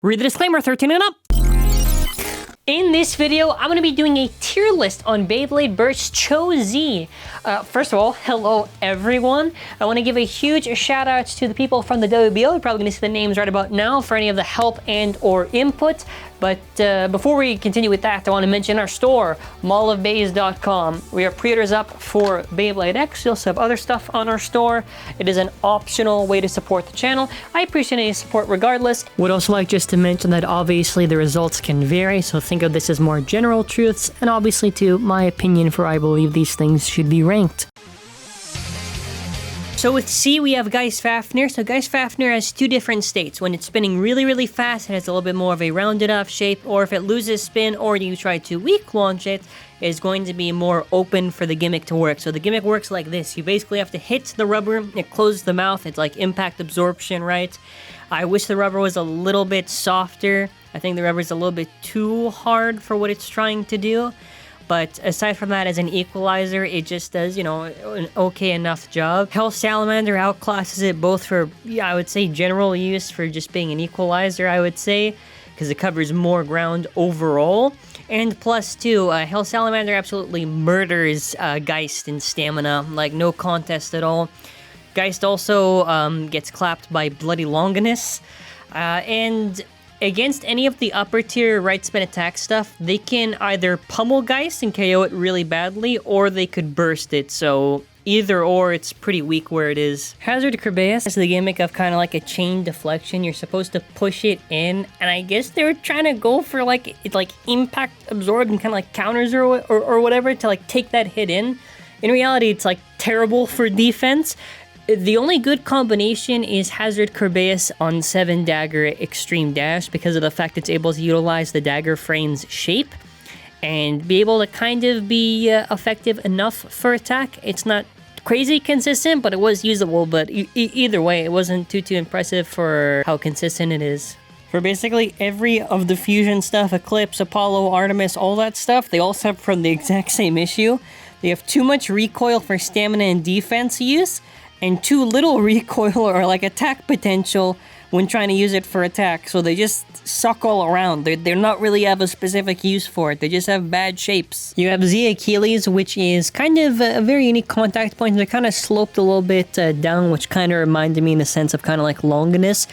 Read the disclaimer, 13 and up. In this video, I'm going to be doing a tier list on Beyblade Burst Cho-Z. First of all, hello everyone. I want to give a huge shout out to the people from the WBO. You're probably going to see the names right about now for any of the help and or input. But before we continue with that, I want to mention our store, mallofbays.com. We have pre-orders up for Beyblade X. We also have other stuff on our store. It is an optional way to support the channel. I appreciate any support regardless. Would also like just to mention that obviously the results can vary, so think of this as more general truths, and obviously to my opinion for I believe these things should be ranked. So with C, we have Geist Fafnir. So Geist Fafnir has two different states. When it's spinning really, really fast, it has a little bit more of a rounded off shape, or if it loses spin or you try to weak launch it, it's going to be more open for the gimmick to work. So the gimmick works like this. You basically have to hit the rubber, it closes the mouth, it's like impact absorption, right? I wish the rubber was a little bit softer. I think the rubber is a little bit too hard for what it's trying to do. But aside from that, as an equalizer, it just does, you know, an okay enough job. Hell Salamander outclasses it both for, I would say, general use for just being an equalizer, I would say, because it covers more ground overall. And plus, too, Hell Salamander absolutely murders Geist in stamina, like no contest at all. Geist also gets clapped by Bloody Longinus, and against any of the upper tier right spin attack stuff, they can either pummel Geist and KO it really badly, or they could burst it, so either or, it's pretty weak where it is. Hazard Kerbeus is the gimmick of kind of like a chain deflection. You're supposed to push it in, and I guess they were trying to go for like impact absorb and kind of like counters or whatever to like take that hit in. In reality, it's like terrible for defense. The only good combination is Hazard Kerbeus on 7 Dagger Extreme Dash because of the fact it's able to utilize the dagger frame's shape and be able to kind of be effective enough for attack. It's not crazy consistent, but it was usable, but either way, it wasn't too impressive for how consistent it is. For basically every of the fusion stuff, Eclipse, Apollo, Artemis, all that stuff, they all suffer from the exact same issue. They have too much recoil for stamina and defense use, and too little recoil or like attack potential when trying to use it for attack, so they just suck all around. They're not really have a specific use for it, they just have bad shapes. You have Z Achilles, which is kind of a very unique contact point. They're kind of sloped a little bit down, which kind of reminded me in a sense of kind of like Longinus.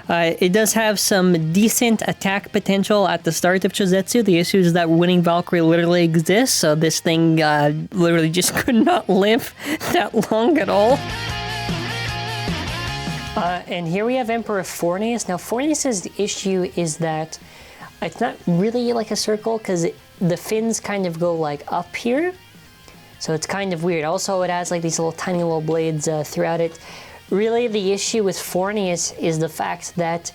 It does have some decent attack potential at the start of Chozetsu. The issue is that Winning Valkyrie literally exists, so this thing literally just could not live that long at all. And here we have Emperor Fornius. Now, Fornius's issue is that it's not really like a circle because the fins kind of go like up here. So it's kind of weird. Also, it has like these little tiny little blades throughout it. Really, the issue with Fornius is the fact that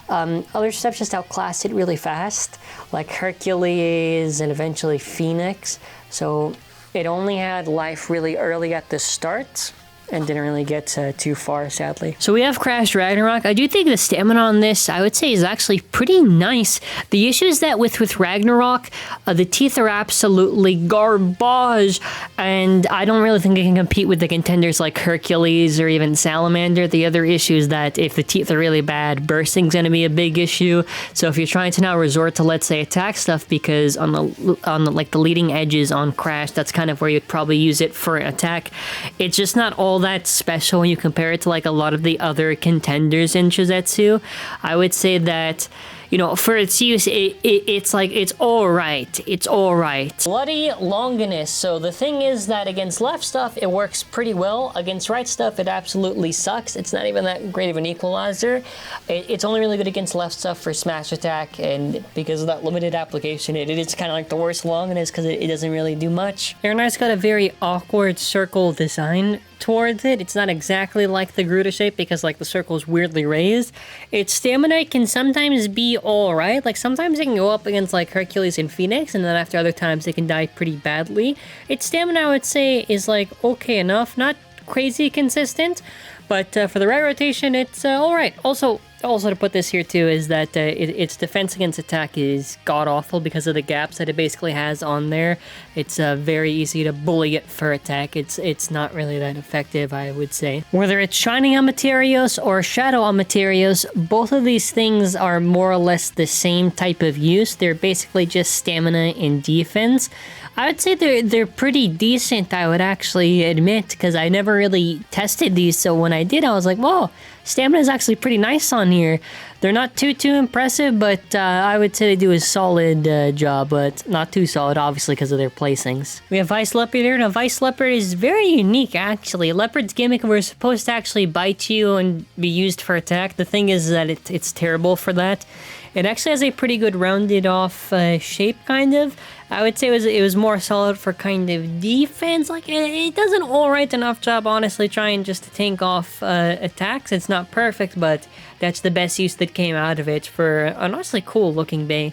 other stuff just outclass it really fast, like Hercules and eventually Phoenix. So it only had life really early at the start and didn't really get too far, sadly. So we have Crash Ragnarok. I do think the stamina on this, I would say, is actually pretty nice. The issue is that with Ragnarok, the teeth are absolutely garbage, and I don't really think it can compete with the contenders like Hercules or even Salamander. The other issue is that if the teeth are really bad, bursting's going to be a big issue. So if you're trying to now resort to, let's say, attack stuff, because on the like the leading edges on Crash, that's kind of where you'd probably use it for attack. It's just not all that special when you compare it to like a lot of the other contenders in Chozetsu. I would say that, you know, for its use, it's like, it's alright. It's alright. Bloody Longinus. So the thing is that against left stuff, it works pretty well. Against right stuff, it absolutely sucks. It's not even that great of an equalizer. It's only really good against left stuff for smash attack, and because of that limited application, it is kind of like the worst Longinus because it doesn't really do much. Airknight's got a very awkward circle design towards it. It's not exactly like the Gruta shape because like the circle is weirdly raised. Its stamina can sometimes be alright. Like sometimes it can go up against like Hercules and Phoenix, and then after other times it can die pretty badly. Its stamina, I would say, is like okay enough, not crazy consistent, but for the right rotation, it's alright. Also, Also, to put this here too, is that its defense against attack is god-awful because of the gaps that it basically has on there. It's very easy to bully it for attack. It's not really that effective, I would say. Whether it's Shining on Materials or Shadow on Materials, both of these things are more or less the same type of use. They're basically just stamina and defense. I would say they're pretty decent, I would actually admit, because I never really tested these, so when I did, I was like, whoa, stamina is actually pretty nice on here. They're not too impressive, but I would say they do a solid job, but not too solid, obviously, because of their placings. We have Vice Leopard here. Now, Vice Leopard is very unique, actually. Leopard's gimmick was supposed to actually bite you and be used for attack. The thing is that it's terrible for that. It actually has a pretty good rounded off shape, kind of. I would say it was more solid for kind of defense. Like, it does an alright enough job, honestly, trying just to tank off attacks. It's not perfect, but that's the best use that came out of it for an honestly cool looking bay.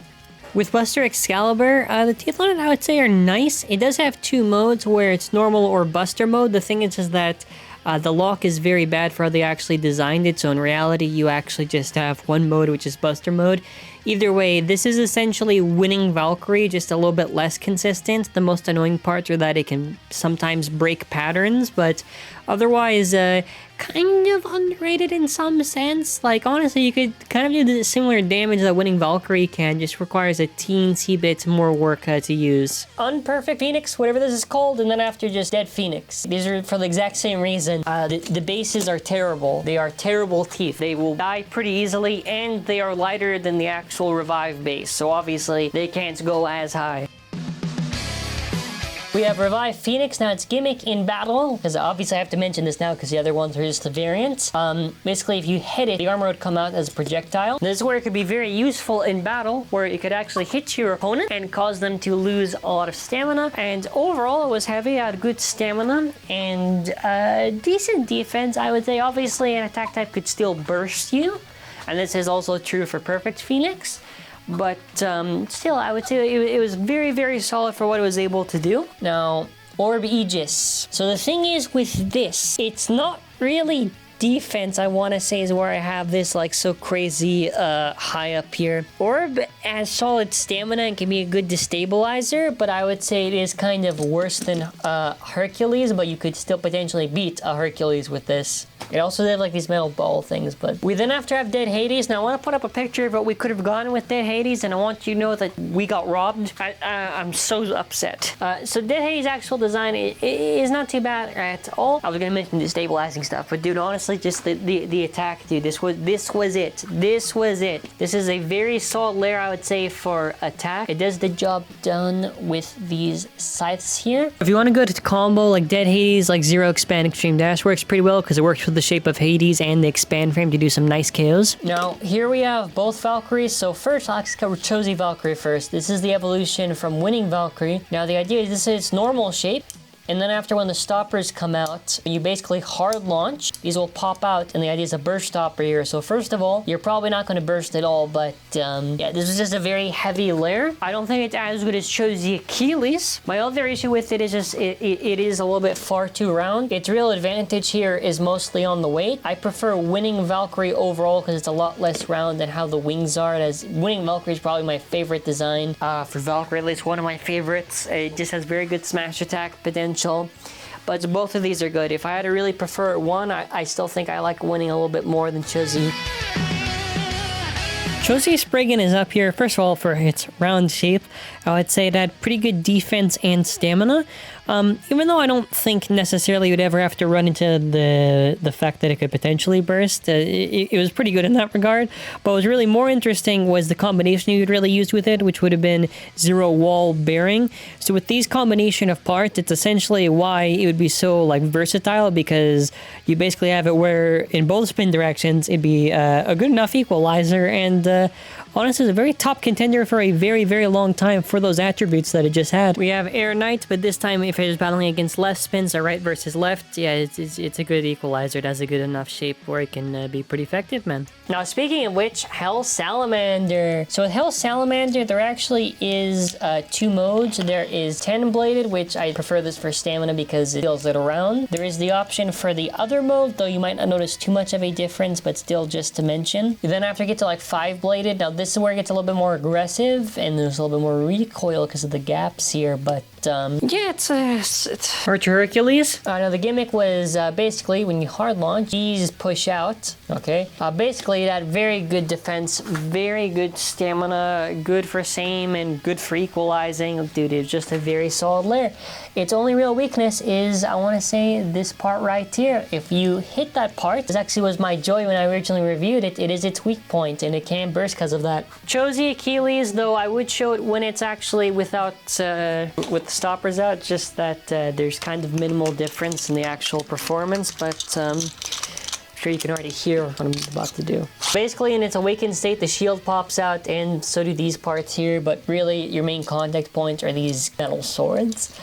With Buster Excalibur, the teeth on it, I would say, are nice. It does have two modes where it's normal or Buster mode. The thing is that the lock is very bad for how they actually designed it, so in reality, you actually just have one mode, which is Buster mode. Either way, this is essentially winning Valkyrie, just a little bit less consistent. The most annoying parts are that it can sometimes break patterns, but otherwise, kind of underrated in some sense. Like, honestly, you could kind of do the similar damage that winning Valkyrie can, just requires a teensy bit more work to use. Unperfect Phoenix, whatever this is called, and then after just Dead Phoenix. These are for the exact same reason. The bases are terrible. They are terrible teeth. They will die pretty easily, and they are lighter than the actual revive base, so obviously they can't go as high. We have Revive Phoenix. Now, its gimmick in battle, because obviously I have to mention this now because the other ones are just the variants. Basically, if you hit it, the armor would come out as a projectile. This is where it could be very useful in battle, where it could actually hit your opponent and cause them to lose a lot of stamina. And overall, it was heavy, it had good stamina and decent defense, I would say. Obviously, an attack type could still burst you, and this is also true for Perfect Phoenix. But still, I would say it was very, very solid for what it was able to do. Now, Orb Aegis. So the thing is with this, it's not really defense, I want to say, is where I have this like so crazy high up here. Orb has solid stamina and can be a good destabilizer, but I would say it is kind of worse than Hercules, but you could still potentially beat a Hercules with this. It also did like these metal ball things, but we then have to have Dead Hades. Now I want to put up a picture of what we could have gotten with Dead Hades, and I want you to know that we got robbed. I'm so upset. So Dead Hades' actual design is not too bad at all. I was gonna mention destabilizing stuff, but dude, honestly, just the attack, dude. This was it. This is a very solid layer, I would say, for attack. It does the job done with these scythes here. If you want to go to combo like Dead Hades, like Zero Expand Extreme Dash works pretty well because it works with the shape of Hades and the expand frame to do some nice KOs. Now, here we have both Valkyries. So first, let's cover Cho-Z Valkyrie first. This is the evolution from winning Valkyrie. Now, the idea is this is its normal shape. And then after when the stoppers come out, you basically hard launch. These will pop out, and the idea is a burst stopper here. So first of all, you're probably not going to burst at all, but yeah, this is just a very heavy layer. I don't think it's as good as Cho-Z Achilles. My other issue with it is just it is a little bit far too round. Its real advantage here is mostly on the weight. I prefer winning Valkyrie overall because it's a lot less round than how the wings are. As winning Valkyrie is probably my favorite design for Valkyrie, at least one of my favorites. It just has very good smash attack potential. But both of these are good. If I had to really prefer one, I still think I like winning a little bit more than Cho-Z. Cho-Z Spriggan is up here, first of all, for its round shape. I would say it had pretty good defense and stamina. Even though I don't think necessarily you'd ever have to run into the fact that it could potentially burst, it was pretty good in that regard. But what was really more interesting was the combination you could really use with it, which would have been zero wall bearing. So with these combination of parts, it's essentially why it would be so like versatile, because you basically have it where in both spin directions it'd be a good enough equalizer, and Honestly, it's a very top contender for a very, very long time for those attributes that it just had. We have Air Knight, but this time if it is battling against left spins, so right versus left, yeah, it's a good equalizer. It has a good enough shape where it can be pretty effective, man. Now, speaking of which, Hell Salamander. So with Hell Salamander, there actually is 2 modes. There is 10-bladed, which I prefer this for stamina because it deals it around. There is the option for the other mode, though you might not notice too much of a difference, but still just to mention. You then have to get to like 5-bladed. Now, this is where it gets a little bit more aggressive, and there's a little bit more recoil because of the gaps here, but yeah, it's Archer Hercules. Now the gimmick was basically when you hard launch, these push out. Okay, basically it had very good defense, very good stamina, good for same, and good for equalizing. Dude, it's just a very solid layer. Its only real weakness is, I want to say, this part right here. If you hit that part, this actually was my joy when I originally reviewed it. It is its weak point, and it can burst because of that. Cho-Z Achilles, though, I would show it when it's actually without with the stoppers out, just that there's kind of minimal difference in the actual performance, but I'm sure you can already hear what I'm about to do. Basically, in its awakened state, the shield pops out, and so do these parts here, but really your main contact points are these metal swords.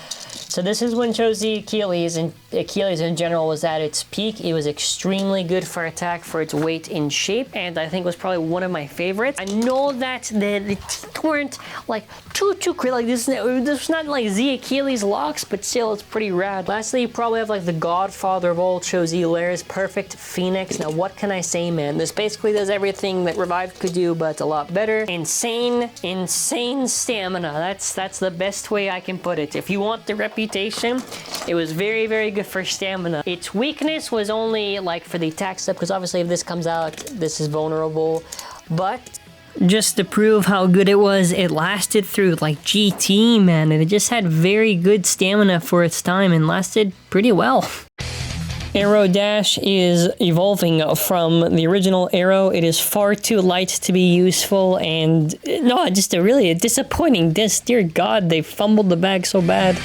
So this is when Cho-Z Achilles, and Achilles in general, was at its peak. It was extremely good for attack for its weight in shape, and I think was probably one of my favorites. I know that the teeth weren't like too crazy, like this was not like Z Achilles locks, but still it's pretty rad. Lastly, you probably have like the godfather of all Cho-Z layers, Perfect Phoenix. Now what can I say, man? This basically does everything that Revive could do, but a lot better. Insane stamina. That's the best way I can put it. If you want the reputation, it was very, very good for stamina. Its weakness was only like for the attack step, because obviously if this comes out, this is vulnerable. But just to prove how good it was, it lasted through like GT, man, and it just had very good stamina for its time and lasted pretty well. Arrow Dash is evolving from the original Arrow. It is far too light to be useful, and no, just a disappointing disc. Dear God, they fumbled the bag so bad.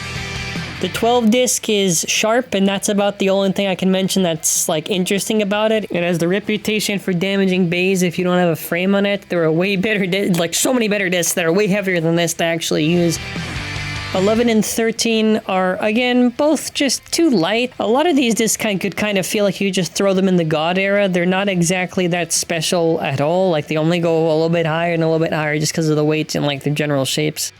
The 12 disc is sharp, and that's about the only thing I can mention that's like interesting about it. It has the reputation for damaging bays if you don't have a frame on it. There are way better like so many better discs that are way heavier than this to actually use. 11 and 13 are, again, both just too light. A lot of these discs could kind of feel like you just throw them in the God era. They're not exactly that special at all. Like, they only go a little bit higher and a little bit higher just because of the weight and, like, the general shapes.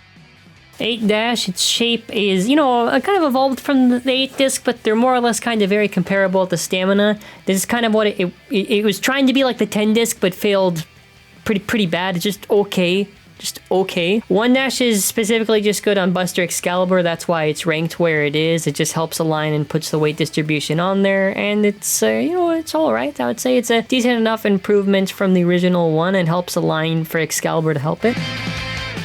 8 dash, its shape is, you know, kind of evolved from the 8 disc, but they're more or less kind of very comparable at the stamina. This is kind of what it was trying to be like the 10 disc, but failed pretty bad. It's just okay. Just okay. 1 dash is specifically just good on Buster Excalibur. That's why it's ranked where it is. It just helps align and puts the weight distribution on there, and it's, you know, it's all right. I would say it's a decent enough improvement from the original one and helps align for Excalibur to help it.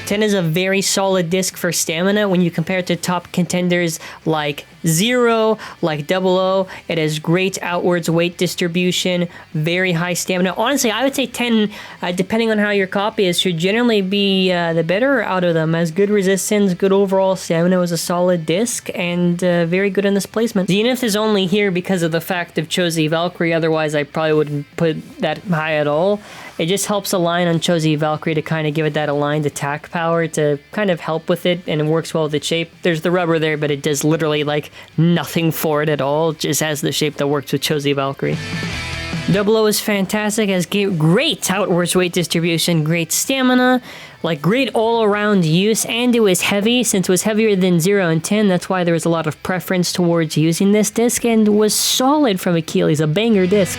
10 is a very solid disc for stamina when you compare it to top contenders like Zero, like 00. It has great outwards weight distribution, very high stamina. Honestly, I would say 10, depending on how your copy is, should generally be the better out of them. Has good resistance, good overall stamina, was a solid disc, and very good in this placement. Zenith is only here because of the fact of Cho-Z Valkyrie, otherwise I probably wouldn't put that high at all. It just helps align on Cho-Z Valkyrie to kind of give it that aligned attack power to kind of help with it, and it works well with its shape. There's the rubber there, but it does literally like nothing for it at all. It just has the shape that works with Cho-Z Valkyrie. 00 is fantastic, has great outwards weight distribution, great stamina, like great all-around use, and it was heavy. Since it was heavier than 0 and 10, that's why there was a lot of preference towards using this disc, and was solid from Achilles, a banger disc.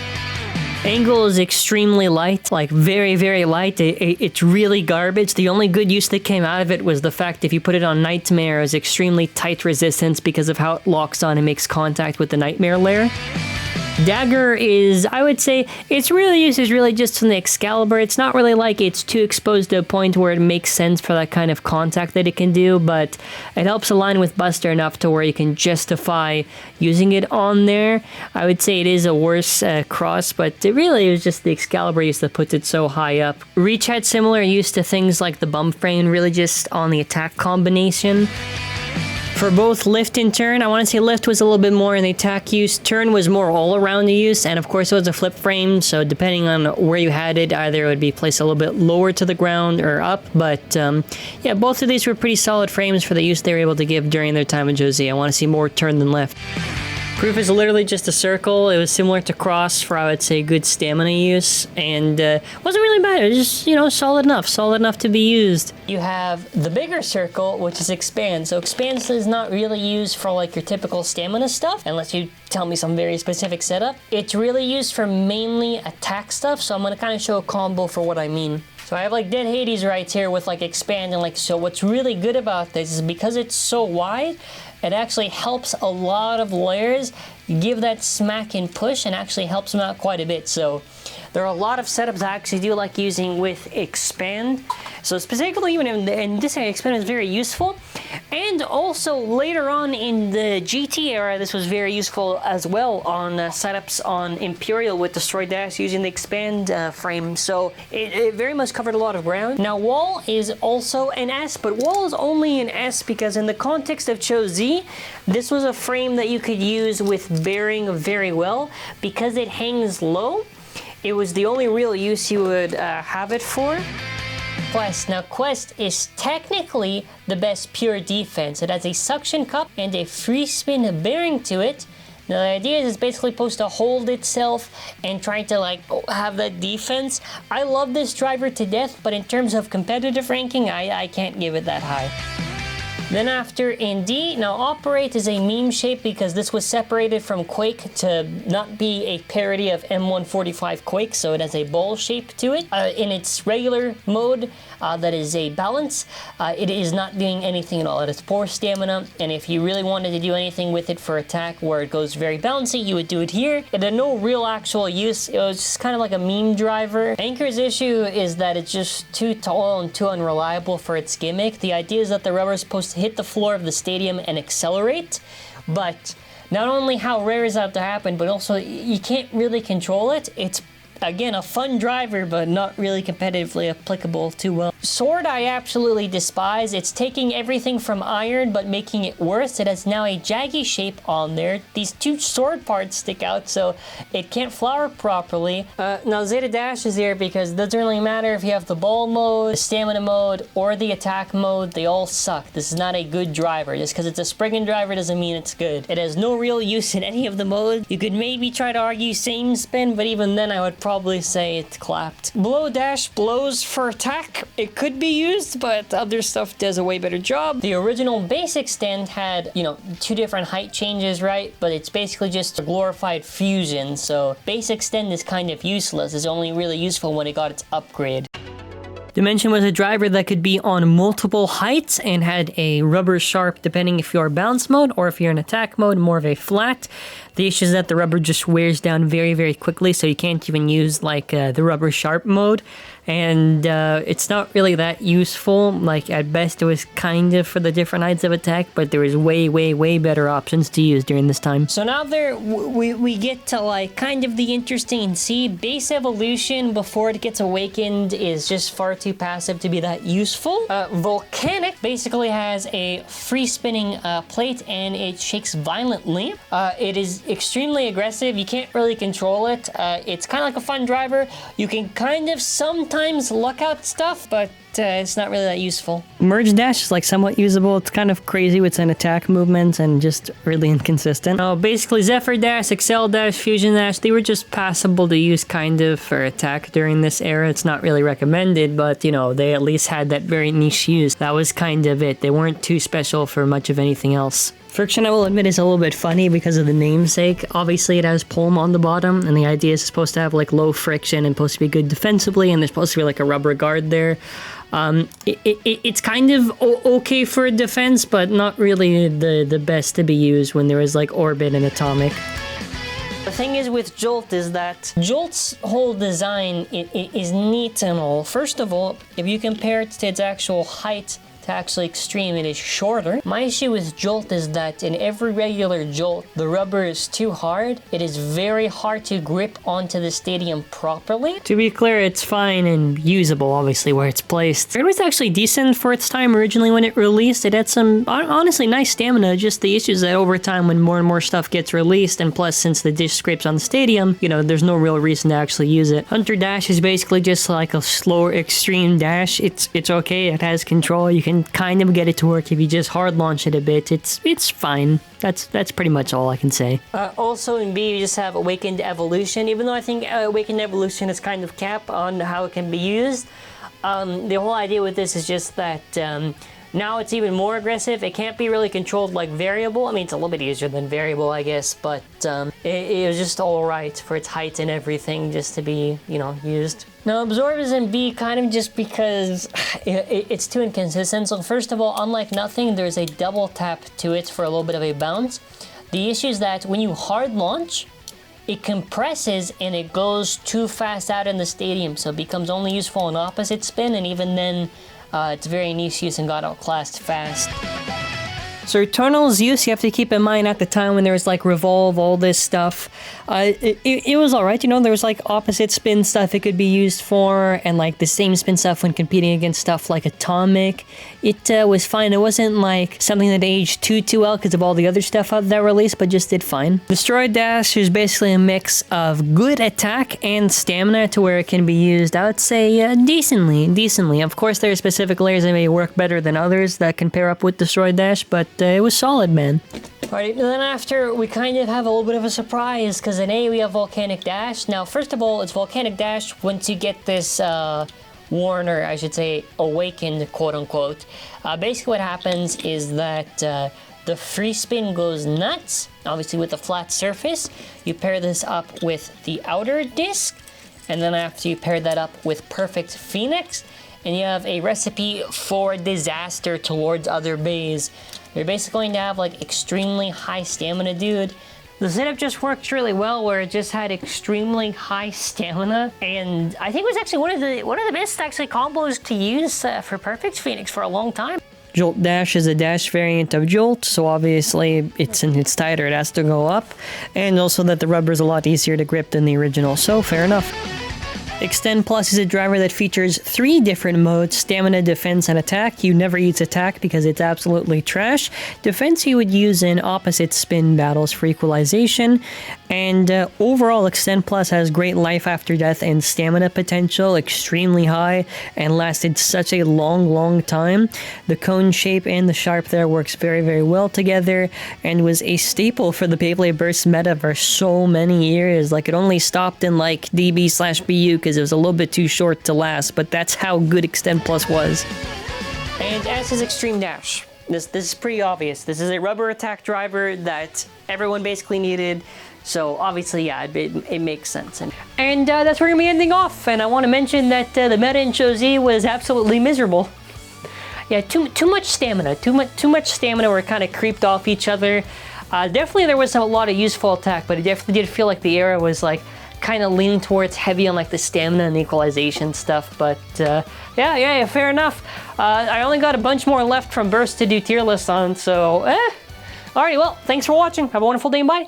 Angle is extremely light, like very, very light. It's really garbage. The only good use that came out of it was the fact if you put it on Nightmare, it's extremely tight resistance because of how it locks on and makes contact with the Nightmare layer. Dagger is, I would say, its real use is really just from the Excalibur. It's not really like it's too exposed to a point where it makes sense for that kind of contact that it can do, but it helps align with Buster enough to where you can justify using it on there. I would say it is a worse cross, but it really is just the Excalibur use that puts it so high up. Reach had similar use to things like the bump frame, really just on the attack combination. For both lift and turn, I want to say lift was a little bit more in the attack use, turn was more all around the use, and of course it was a flip frame, so depending on where you had it, either it would be placed a little bit lower to the ground or up, but yeah, both of these were pretty solid frames for the use they were able to give during their time with Cho-Z. I want to see more turn than lift. Proof is literally just a circle. It was similar to cross for, I would say, good stamina use, and wasn't really bad. It was just, you know, solid enough to be used. You have the bigger circle, which is expand. So expand is not really used for like your typical stamina stuff, unless you tell me some very specific setup. It's really used for mainly attack stuff, so I'm gonna kind of show a combo for what I mean. So I have like Dead Hades right here with like expand and like, so what's really good about this is because it's so wide, it actually helps a lot of layers give that smack and push and actually helps them out quite a bit. So there are a lot of setups I actually do like using with expand. So specifically even in this area, expand is very useful. And also later on in the GT era, this was very useful as well on setups on Imperial with Destroy Dash using the expand frame. So it very much covered a lot of ground. Now wall is also an S, but wall is only an S because in the context of Cho-Z, this was a frame that you could use with bearing very well because it hangs low. It was the only real use you would have it for. Quest. Now Quest is technically the best pure defense. It has a suction cup and a free spin bearing to it. Now the idea is it's basically supposed to hold itself and try to like have that defense. I love this driver to death, but in terms of competitive ranking, I can't give it that high. Then after in D, now Operate is a meme shape because this was separated from Quake to not be a parody of M145 Quake, so it has a ball shape to it. In its regular mode, that is a balance, it is not doing anything at all. It has poor stamina, and if you really wanted to do anything with it for attack where it goes very bouncy, you would do it here. It had no real actual use. It was just kind of like a meme driver. Anchor's issue is that it's just too tall and too unreliable for its gimmick. The idea is that the rubber is supposed to hit the floor of the stadium and accelerate, but not only how rare is that to happen, but also you can't really control it. It's again a fun driver, but not really competitively applicable too well. Sword I absolutely despise. It's taking everything from iron but making it worse. It has now a jaggy shape on there. These two sword parts stick out, so it can't flower properly. Now Zeta Dash is there because it doesn't really matter if you have the ball mode, the stamina mode, or the attack mode. They all suck. This is not a good driver. Just because it's a Spriggan driver doesn't mean it's good. It has no real use in any of the modes. You could maybe try to argue same spin, but even then I would probably say it clapped. Blow Dash blows for attack. It could be used, but other stuff does a way better job. The original basic stand had, you know, two different height changes, right? But it's basically just a glorified fusion, so basic stand is kind of useless. It's only really useful when it got its upgrade. Dimension was a driver that could be on multiple heights and had a rubber sharp depending if you're bounce mode or if you're in attack mode, more of a flat. The issue is that the rubber just wears down very, very quickly, so you can't even use like the rubber sharp mode. And it's not really that useful. Like at best it was kind of for the different heights of attack, but there was way, way, way better options to use during this time. So now there we get to like kind of the interesting C. Base evolution before it gets awakened is just far too passive to be that useful. Volcanic basically has a free spinning plate and it shakes violently. It is extremely aggressive. You can't really control it. It's kind of like a fun driver. You can kind of sometimes luck out stuff, but it's not really that useful. Merge Dash is like somewhat usable. It's kind of crazy with an attack movements and just really inconsistent. Basically Zephyr Dash, Excel Dash, Fusion Dash, they were just passable to use kind of for attack during this era. It's not really recommended, but you know, they at least had that very niche use. That was kind of it. They weren't too special for much of anything else. Friction, I will admit, is a little bit funny because of the namesake. Obviously, it has Pulm on the bottom, and the idea is it's supposed to have like low friction and supposed to be good defensively, and there's supposed to be like a rubber guard there. It's kind of okay for defense, but not really the best to be used when there is like Orbit and Atomic. The thing is with Jolt is that Jolt's whole design is neat and all. First of all, if you compare it to its actual height to actually extreme, it is shorter. My issue with Jolt is that in every regular Jolt, the rubber is too hard. It is very hard to grip onto the stadium properly. To be clear, it's fine and usable, obviously, where it's placed. It was actually decent for its time originally when it released. It had some, honestly, nice stamina. Just the issues that over time, when more and more stuff gets released, and plus, since the dish scrapes on the stadium, you know, there's no real reason to actually use it. Hunter Dash is basically just like a slower extreme dash. It's okay. It has control. You can kind of get it to work if you just hard launch it a bit. It's fine. That's pretty much all I can say. Also in B, you just have Awakened Evolution. Even though I think Awakened Evolution is kind of capped on how it can be used, the whole idea with this is just that now it's even more aggressive. It can't be really controlled like variable. I mean, it's a little bit easier than variable, I guess, but it was just all right for its height and everything just to be, you know, used. Now, Absorb is in B kind of just because it's too inconsistent. So first of all, unlike Nothing, there's a double tap to it for a little bit of a bounce. The issue is that when you hard launch, it compresses and it goes too fast out in the stadium, so it becomes only useful on opposite spin, and even then, it's very niche use and got outclassed fast. So Eternal's use, you have to keep in mind at the time when there was like Revolve, all this stuff, it was alright, you know, there was like opposite spin stuff it could be used for, and like the same spin stuff when competing against stuff like Atomic. It was fine. It wasn't like something that aged too well because of all the other stuff out that released, but just did fine. Destroy Dash is basically a mix of good attack and stamina to where it can be used, I would say, decently. Of course, there are specific layers that may work better than others that can pair up with Destroy Dash, but it was solid, man. Alright, then after, we kind of have a little bit of a surprise, because in A, we have Volcanic Dash. Now, first of all, it's Volcanic Dash once you get this, worn, or I should say, awakened, quote-unquote. Basically what happens is that, the free spin goes nuts, obviously with a flat surface. You pair this up with the outer disc, and then after you pair that up with Perfect Phoenix, and you have a recipe for disaster towards other bays. You're basically going to have like extremely high stamina, dude. The setup just worked really well, where it just had extremely high stamina, and I think it was actually one of the best actually combos to use for Perfect Phoenix for a long time. Jolt Dash is a dash variant of Jolt, so obviously it's tighter, it has to go up, and also that the rubber is a lot easier to grip than the original, so fair enough. Extend Plus is a driver that features 3 different modes: Stamina, Defense, and Attack. You never use Attack because it's absolutely trash. Defense you would use in opposite spin battles for equalization. And overall, Extend Plus has great life after death and stamina potential, extremely high, and lasted such a long time. The cone shape and the sharp there works very well together, and was a staple for the Beyblade Burst meta for so many years. Like, it only stopped in like DB/BU because it was a little bit too short to last, but that's how good Extend Plus was. And S is Extreme Dash. This is pretty obvious. This is a rubber attack driver that everyone basically needed. So obviously, yeah, it makes sense. And that's where we're gonna be ending off. And I want to mention that the meta in Cho-Z was absolutely miserable. Yeah, too much stamina. Too much stamina where it kind of creeped off each other. Definitely there was a lot of useful attack, but it definitely did feel like the era was like kind of leaning towards heavy on like the stamina and equalization stuff. But yeah, fair enough. I only got a bunch more left from Burst to do tier lists on, so Alrighty, well, thanks for watching. Have a wonderful day and bye.